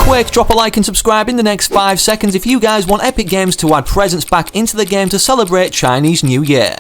Quick, drop a like and subscribe in the next 5 seconds if you guys want Epic Games to add presents back into the game to celebrate Chinese New Year.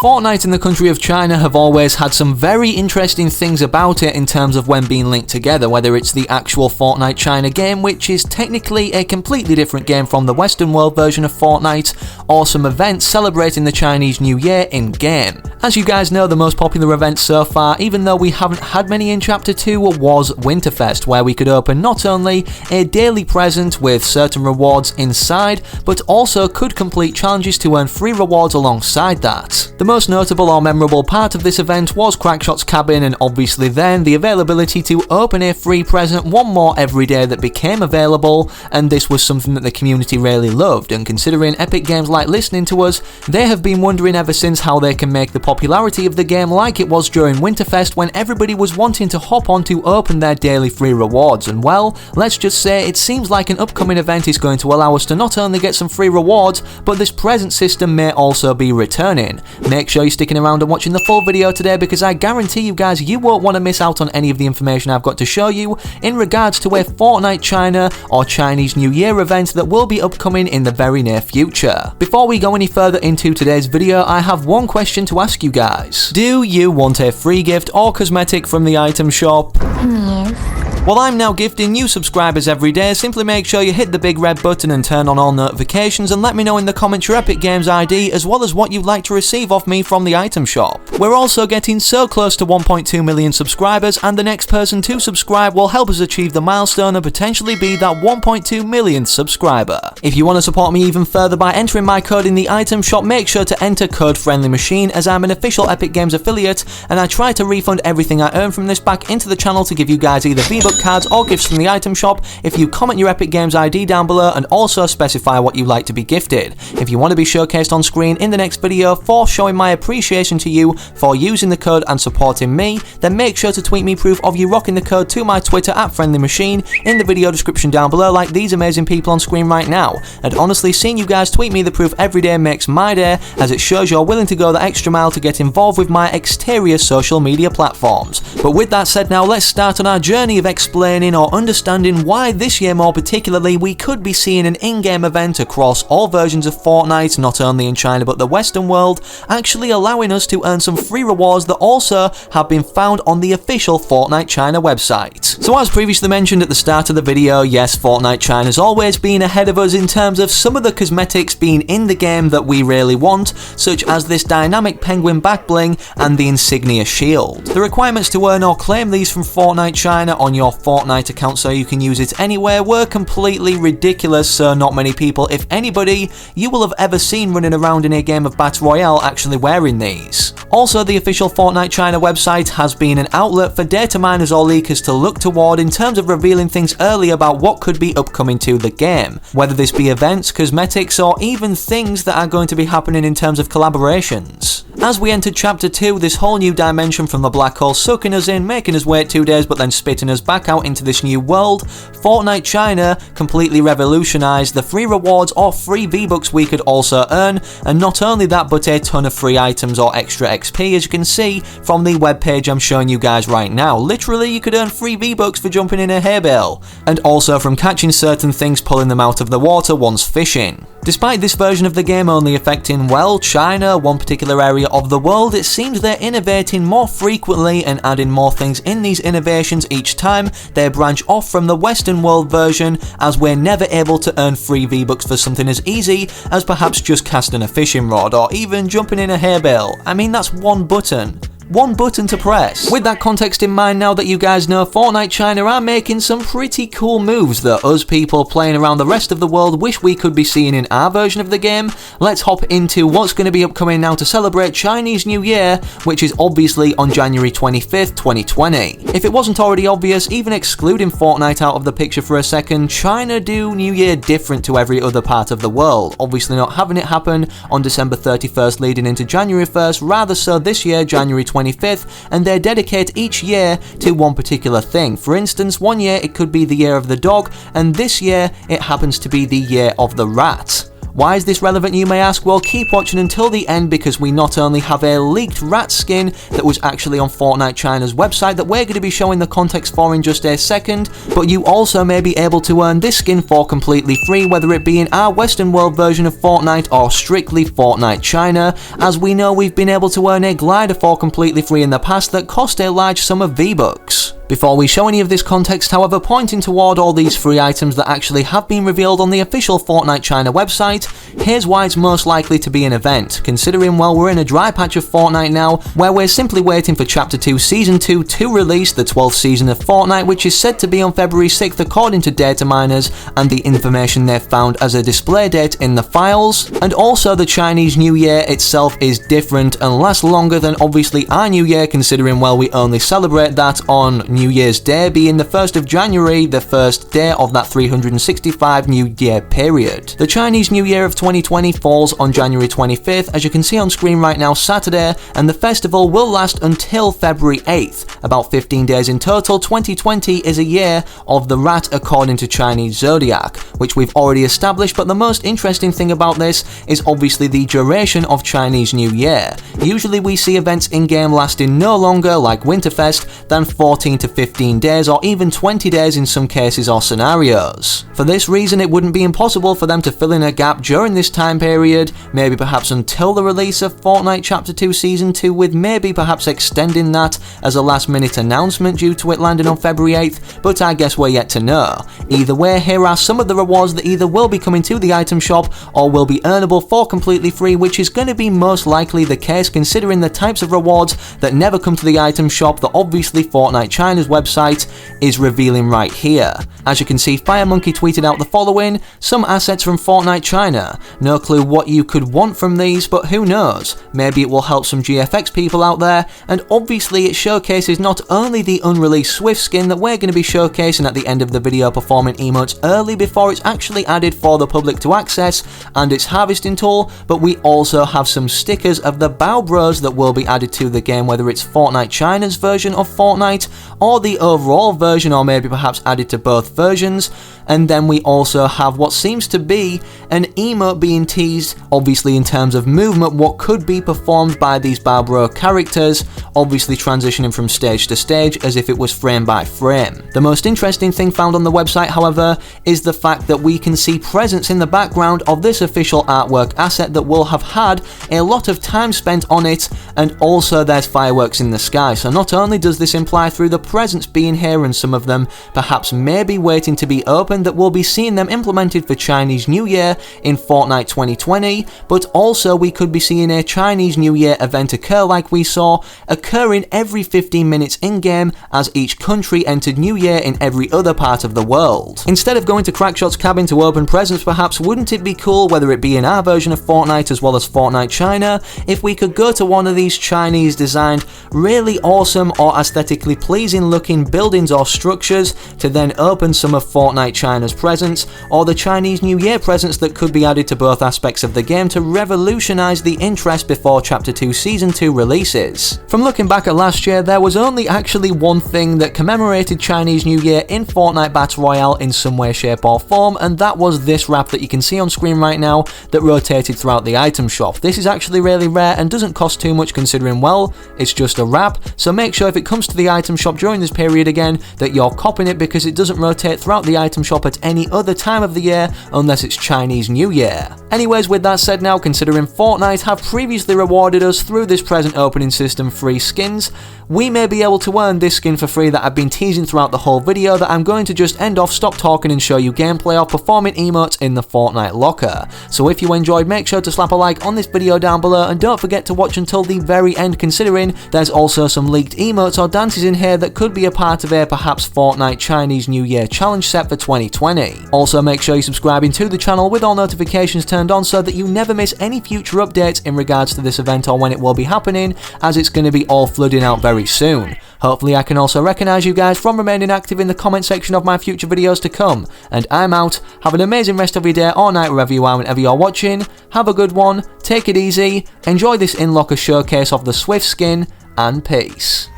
Fortnite and the country of China have always had some very interesting things about it in terms of when being linked together, whether it's the actual Fortnite China game, which is technically a completely different game from the Western world version of Fortnite, or some events celebrating the Chinese New Year in-game. As you guys know, the most popular event so far, even though we haven't had many in Chapter 2, was Winterfest, where we could open not only a daily present with certain rewards inside, but also could complete challenges to earn free rewards alongside that. The most notable or memorable part of this event was Crackshot's cabin, and obviously then the availability to open a free present one more every day that became available, and this was something that the community really loved, and considering Epic Games like listening to us, they have been wondering ever since how they can make the popularity of the game like it was during Winterfest when everybody was wanting to hop on to open their daily free rewards, and well, let's just say it seems like an upcoming event is going to allow us to not only get some free rewards, but this present system may also be returning. Make sure you're sticking around and watching the full video today, because I guarantee you guys you won't want to miss out on any of the information I've got to show you in regards to a Fortnite China or Chinese New Year event that will be upcoming in the very near future. Before we go any further into today's video, I have one question to ask you guys. Do you want a free gift or cosmetic from the item shop? Yes. Well, I'm now gifting new subscribers every day. Simply make sure you hit the big red button and turn on all notifications, and let me know in the comments your Epic Games ID as well as what you'd like to receive off me from the item shop. We're also getting so close to 1.2 million subscribers, and the next person to subscribe will help us achieve the milestone and potentially be that 1.2 millionth subscriber. If you want to support me even further by entering my code in the item shop, make sure to enter code FriendlyMachine, as I'm an official Epic Games affiliate, and I try to refund everything I earn from this back into the channel to give you guys either V-Bucks cards or gifts from the item shop if you comment your Epic Games ID down below and also specify what you'd like to be gifted. If you want to be showcased on screen in the next video for showing my appreciation to you for using the code and supporting me, then make sure to tweet me proof of you rocking the code to my Twitter at FriendlyMachine in the video description down below, like these amazing people on screen right now. And honestly, seeing you guys tweet me the proof every day makes my day, as it shows you're willing to go the extra mile to get involved with my exterior social media platforms. But with that said, now let's start on our journey of explaining or understanding why this year more particularly we could be seeing an in-game event across all versions of Fortnite, not only in China but the Western world, actually allowing us to earn some free rewards that also have been found on the official Fortnite China website. So as previously mentioned at the start of the video, yes, Fortnite China's always been ahead of us in terms of some of the cosmetics being in the game that we really want, such as this dynamic penguin back bling and the insignia shield. The requirements to earn or claim these from Fortnite China on your Fortnite account so you can use it anywhere were completely ridiculous, so not many people, if anybody, you will have ever seen running around in a game of Battle Royale actually wearing these. Also, the official Fortnite China website has been an outlet for data miners or leakers to look toward in terms of revealing things early about what could be upcoming to the game, whether this be events, cosmetics, or even things that are going to be happening in terms of collaborations. As we entered Chapter 2, this whole new dimension from the black hole sucking us in, making us wait 2 days but then spitting us back out into this new world, Fortnite China completely revolutionized the free rewards or free V-Bucks we could also earn, and not only that but a ton of free items or extra XP, as you can see from the webpage I'm showing you guys right now. Literally, you could earn free V-Bucks for jumping in a hay bale, and also from catching certain things, pulling them out of the water once fishing. Despite this version of the game only affecting, well, China, one particular area of the world, it seems they're innovating more frequently and adding more things in these innovations each time they branch off from the Western world version, as we're never able to earn free V-Bucks for something as easy as perhaps just casting a fishing rod or even jumping in a hay bale. I mean, that's one button. One button to press. With that context in mind, now that you guys know Fortnite China are making some pretty cool moves that us people playing around the rest of the world wish we could be seeing in our version of the game, let's hop into what's going to be upcoming now to celebrate Chinese New Year, which is obviously on January 25th, 2020. If it wasn't already obvious, even excluding Fortnite out of the picture for a second, China do New Year different to every other part of the world, obviously not having it happen on December 31st leading into January 1st, rather so this year, January 25th, and they dedicate each year to one particular thing. For instance, one year it could be the year of the dog, and this year it happens to be the year of the rat. Why is this relevant, you may ask? Well, keep watching until the end, because we not only have a leaked rat skin that was actually on Fortnite China's website that we're going to be showing the context for in just a second, but you also may be able to earn this skin for completely free, whether it be in our Western world version of Fortnite or strictly Fortnite China. As we know, we've been able to earn a glider for completely free in the past that cost a large sum of V-Bucks. Before we show any of this context, however, pointing toward all these free items that actually have been revealed on the official Fortnite China website, here's why it's most likely to be an event, considering, well, we're in a dry patch of Fortnite now, where we're simply waiting for Chapter 2 Season 2 to release, the 12th season of Fortnite, which is said to be on February 6th according to data miners and the information they've found as a display date in the files. And also the Chinese New Year itself is different and lasts longer than obviously our New Year, considering, well, we only celebrate that on New Year's Day, being the 1st of January, the first day of that 365 New Year period. The Chinese New Year of 2020 falls on January 25th, as you can see on screen right now, Saturday, and the festival will last until February 8th. About 15 days in total. 2020 is a year of the rat according to Chinese zodiac, which we've already established, but the most interesting thing about this is obviously the duration of Chinese New Year. Usually we see events in-game lasting no longer, like Winterfest, than 14 to 15 days, or even 20 days in some cases or scenarios. For this reason, it wouldn't be impossible for them to fill in a gap during this time period, maybe perhaps until the release of Fortnite Chapter 2 Season 2, with maybe perhaps extending that as a last minute announcement due to it landing on February 8th, but I guess we're yet to know. Either way, here are some of the rewards that either will be coming to the item shop or will be earnable for completely free, which is going to be most likely the case considering the types of rewards that never come to the item shop that obviously Fortnite China's website is revealing right here. As you can see, FireMonkey tweeted out the following: some assets from Fortnite China. No clue what you could want from these, but who knows? Maybe it will help some GFX people out there, and obviously it showcases not only the unreleased Swift skin that we're going to be showcasing at the end of the video, performing emotes early before it's actually added for the public to access, and its harvesting tool, but we also have some stickers of the Bow Bros that will be added to the game, whether it's Fortnite China's version of Fortnite or the overall version, or maybe perhaps added to both versions. And then we also have what seems to be an emote being teased, obviously in terms of movement, what could be performed by these Barbro characters, obviously transitioning from stage to stage as if it was frame by frame. The most interesting thing found on the website, however, is the fact that we can see presence in the background of this official artwork asset that will have had a lot of time spent on it, and also there's fireworks in the sky. So not only does this imply through the presence being here and some of them perhaps maybe waiting to be opened, that we'll be seeing them implemented for Chinese New Year in Fortnite 2020, but also we could be seeing a Chinese New Year event occur like we saw, occurring every 15 minutes in-game as each country entered New Year in every other part of the world. Instead of going to Crackshot's cabin to open presents, perhaps wouldn't it be cool, whether it be in our version of Fortnite as well as Fortnite China, if we could go to one of these Chinese designed, really awesome or aesthetically pleasing looking buildings or structures to then open some of Fortnite China's presents, or the Chinese New Year presents that could be added to both aspects of the game to revolutionize the interest before Chapter 2 Season 2 releases. From looking back at last year, there was only actually one thing that commemorated Chinese New Year in Fortnite Battle Royale in some way, shape or form, and that was this wrap that you can see on screen right now that rotated throughout the item shop. This is actually really rare and doesn't cost too much considering, well, it's just a wrap, so make sure if it comes to the item shop during this period again that you're copping it, because it doesn't rotate throughout the item shop at any other time of the year unless it's Chinese New Year. Anyways, with that said now, considering Fortnite have previously rewarded us through this present opening system free skins, we may be able to earn this skin for free that I've been teasing throughout the whole video that I'm going to just end off, stop talking and show you gameplay of performing emotes in the Fortnite locker. So if you enjoyed, make sure to slap a like on this video down below, and don't forget to watch until the very end, considering there's also some leaked emotes or dances in here that could be a part of a perhaps Fortnite Chinese New Year challenge set for 2020. Also make sure you're subscribing to the channel with all notifications turned on so that you never miss any future updates in regards to this event or when it will be happening, as it's going to be all flooding out very soon. Hopefully I can also recognise you guys from remaining active in the comment section of my future videos to come. And I'm out. Have an amazing rest of your day or night wherever you are, whenever you're watching. Have a good one, take it easy, enjoy this in-locker showcase of the Swift skin, and peace.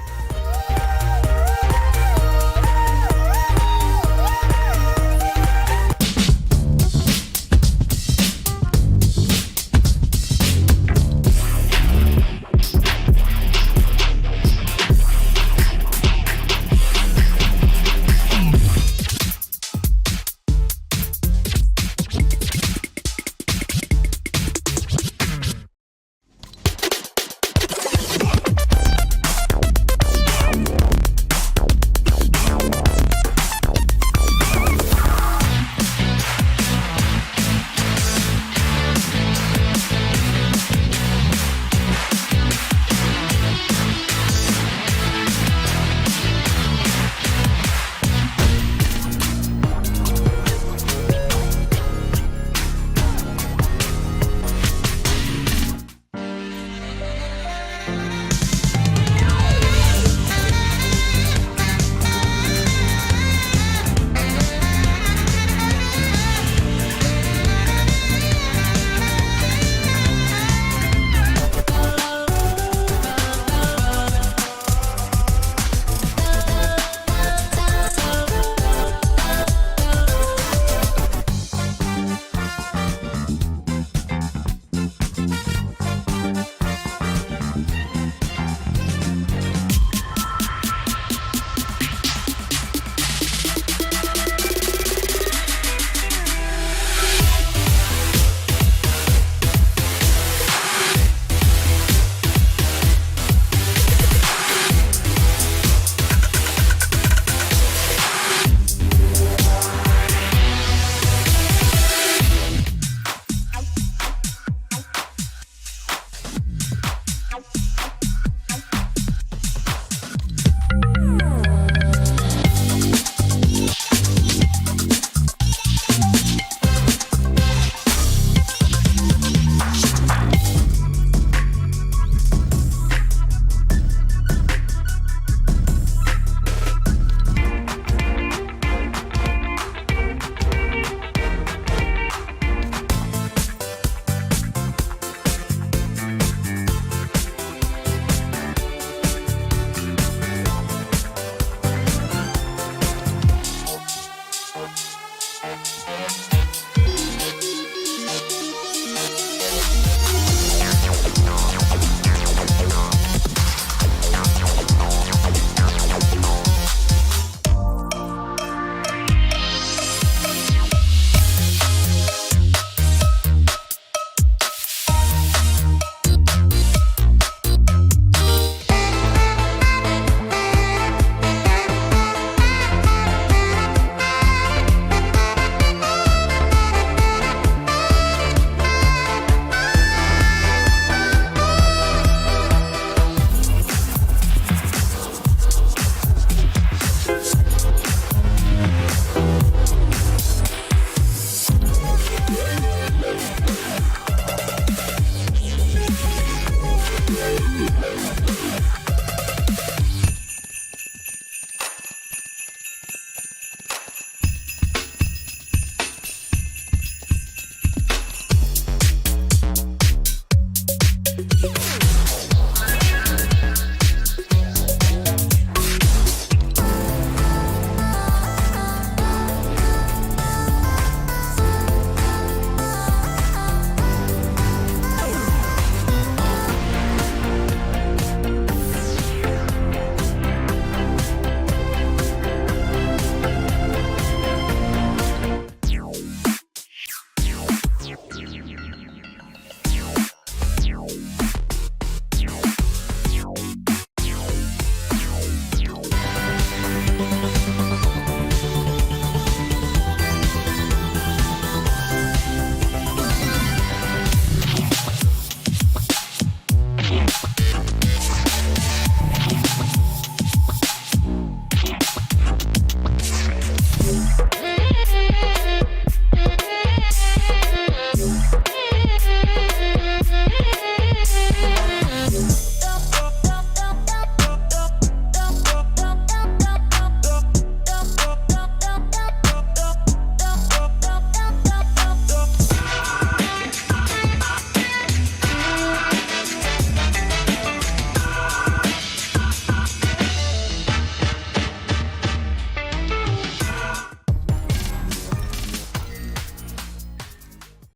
Peace.